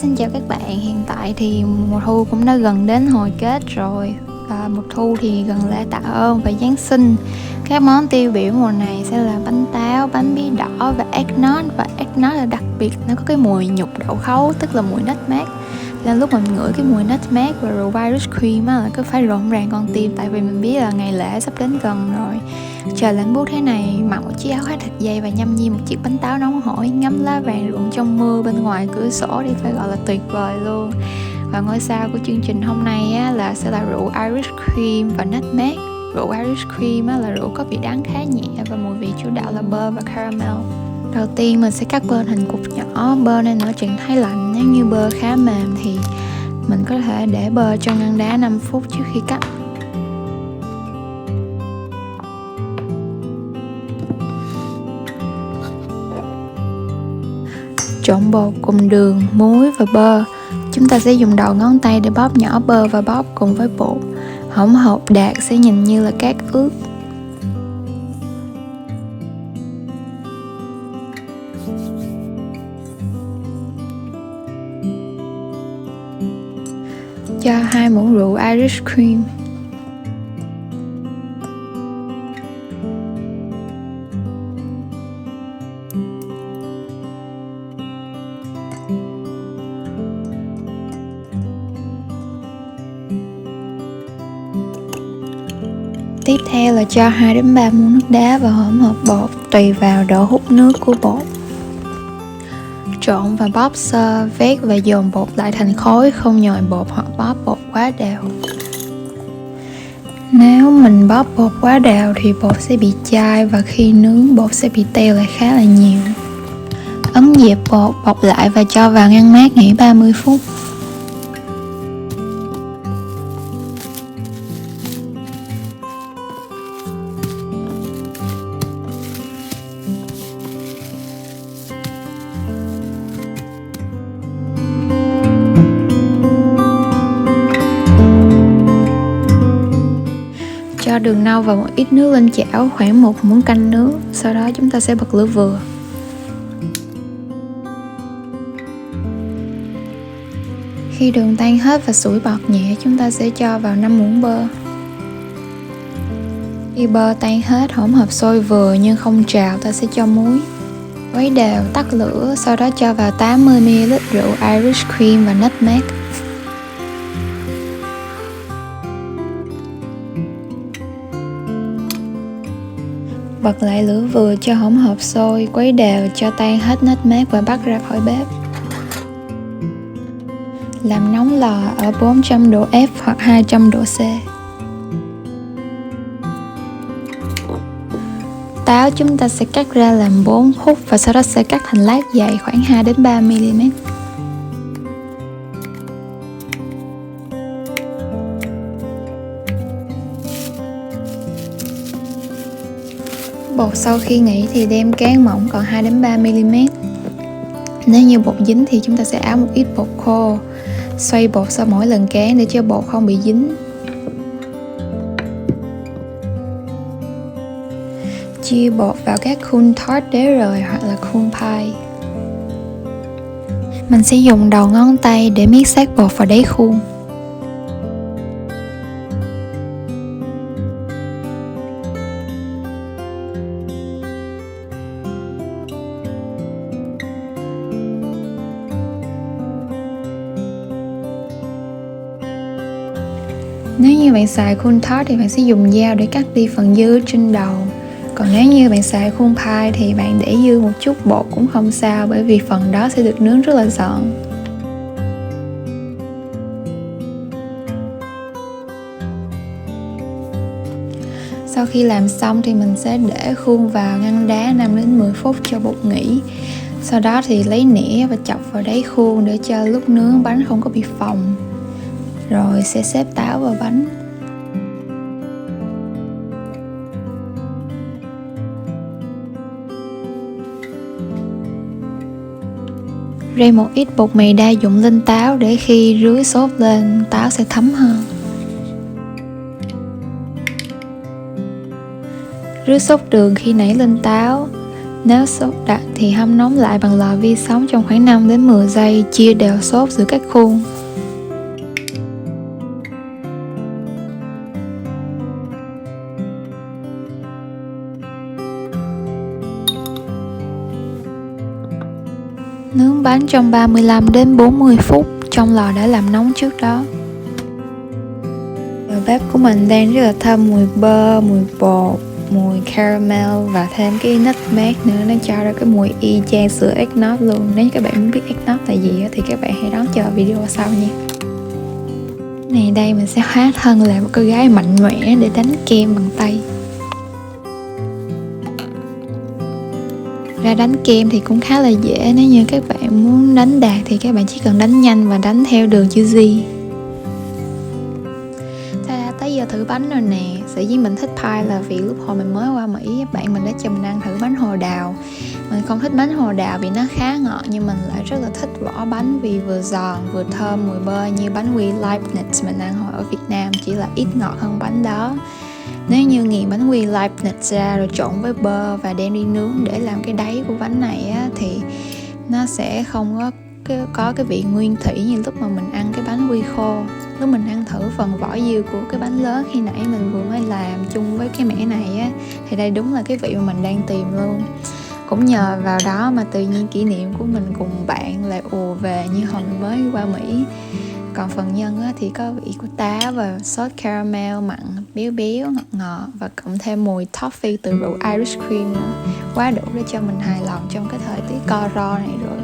Xin chào các bạn, hiện tại thì mùa thu cũng đã gần đến hồi kết rồi. Và mùa thu thì gần lễ tạ ơn và Giáng sinh. Các món tiêu biểu mùa này sẽ là bánh táo, bánh bí đỏ và eggnog. Và eggnog là đặc biệt, nó có cái mùi nhục đậu khấu, tức là mùi nutmeg. Nên lúc mình ngửi cái mùi nutmeg và rượu Irish cream á, là cứ phải rộn ràng con tim. Tại vì mình biết là ngày lễ sắp đến gần rồi. Trời lạnh buốt thế này, mặc một chiếc áo khoác thật dày và nhâm nhi một chiếc bánh táo nóng hổi, ngắm lá vàng rụng trong mưa bên ngoài cửa sổ thì phải gọi là tuyệt vời luôn. Và ngôi sao của chương trình hôm nay á, sẽ là rượu Irish cream và nutmeg. Rượu Irish cream á, là rượu có vị đắng khá nhẹ và mùi vị chủ đạo là bơ và caramel. Đầu tiên mình sẽ cắt bơ thành cục nhỏ. Bơ nên ở trạng thái lạnh, nếu như bơ khá mềm thì mình có thể để bơ trong ngăn đá 5 phút trước khi cắt. Trộn bột cùng đường, muối và bơ. Chúng ta sẽ dùng đầu ngón tay để bóp nhỏ bơ và bóp cùng với bột. Hỗn hợp đạt sẽ nhìn như là cát ướt. Cho 2 muỗng rượu Irish cream. Tiếp theo là cho 2 đến 3 muỗng nước đá vào hỗn hợp bột tùy vào độ hút nước của bột. Trộn và bóp sơ, vét và dồn bột lại thành khối, không nhồi bột hoặc bóp bột quá đều. Nếu mình bóp bột quá đều thì bột sẽ bị chai và khi nướng bột sẽ bị teo lại khá là nhiều. Ấn dẹp bột, bọc lại và cho vào ngăn mát nghỉ 30 phút. Cho đường nâu và một ít nước lên chảo, khoảng 1 muỗng canh nướng. Sau đó chúng ta sẽ bật lửa vừa. Khi đường tan hết và sủi bọt nhẹ, chúng ta sẽ cho vào 5 muỗng bơ. Khi bơ tan hết, hỗn hợp sôi vừa nhưng không trào, ta sẽ cho muối. Khuấy đều, tắt lửa, sau đó cho vào 80ml rượu Irish cream và nutmeg. Bật lại lửa vừa cho hỗn hợp sôi, khuấy đều cho tan hết nutmeg và bắt ra khỏi bếp. Làm nóng lò ở 400 độ F hoặc 200 độ C. Táo chúng ta sẽ cắt ra làm 4 khúc và sau đó sẽ cắt thành lát dày khoảng 2 đến 3 mm. Bột sau khi nghỉ thì đem cán mỏng còn 2 đến 3 mm. Nếu như bột dính thì chúng ta sẽ áo một ít bột khô. Xoay bột sau mỗi lần cán để cho bột không bị dính. Chia bột vào các khuôn tart đế rời hoặc là khuôn pie. Mình sẽ dùng đầu ngón tay để miết sát bột vào đáy khuôn. Nếu như bạn xài khuôn tart thì bạn sẽ dùng dao để cắt đi phần dư trên đầu. Còn nếu như bạn xài khuôn pie thì bạn để dư một chút bột cũng không sao, bởi vì phần đó sẽ được nướng rất là giòn. Sau khi làm xong thì mình sẽ để khuôn vào ngăn đá 5 đến 10 phút cho bột nghỉ. Sau đó thì lấy nĩa và chọc vào đáy khuôn để cho lúc nướng bánh không có bị phồng. Rồi sẽ xếp táo vào bánh. Rây một ít bột mì đa dụng lên táo để khi rưới sốt lên táo sẽ thấm hơn. Rưới sốt đường khi nảy lên táo. Nếu sốt đặc thì hâm nóng lại bằng lò vi sóng trong khoảng 5 đến 10 giây, chia đều sốt giữa các khuôn. Nướng bánh trong 35 đến 40 phút trong lò đã làm nóng trước đó. Nồi bếp của mình đang rất là thơm mùi bơ, mùi bột, mùi caramel và thêm cái nutmeg nữa, nó cho ra cái mùi y chang sữa eggnog luôn. Nếu các bạn muốn biết eggnog là gì thì các bạn hãy đón chờ video sau nha. Này đây mình sẽ hóa thân là một cô gái mạnh mẽ để đánh kem bằng tay. Ra đánh kem thì cũng khá là dễ, nếu như các bạn muốn đánh đạt thì các bạn chỉ cần đánh nhanh và đánh theo đường chữ G. Tới giờ thử bánh rồi nè. Sở dĩ mình thích pie là vì lúc hồi mình mới qua Mỹ, bạn mình đã cho mình ăn thử bánh hồ đào. Mình không thích bánh hồ đào vì nó khá ngọt, nhưng mình lại rất là thích vỏ bánh vì vừa giòn vừa thơm mùi bơ như bánh quy Leibniz mình ăn hồi ở Việt Nam, chỉ là ít ngọt hơn bánh đó. Nếu như nghiền bánh quy Leibniz ra rồi trộn với bơ và đem đi nướng để làm cái đáy của bánh này á, thì nó sẽ không có cái vị nguyên thủy như lúc mà mình ăn cái bánh quy khô. Lúc mình ăn thử phần vỏ dưa của cái bánh lớn khi nãy mình vừa mới làm chung với cái mẻ này á, thì đây đúng là cái vị mà mình đang tìm luôn. Cũng nhờ vào đó mà tự nhiên kỷ niệm của mình cùng bạn lại ùa về như hồi mình mới qua Mỹ. Còn phần nhân á, thì có vị của táo và sốt caramel mặn, béo béo, ngọt ngọt và cộng thêm mùi toffee từ rượu Irish cream nữa. Quá đủ để cho mình hài lòng trong cái thời tiết co ro này rồi.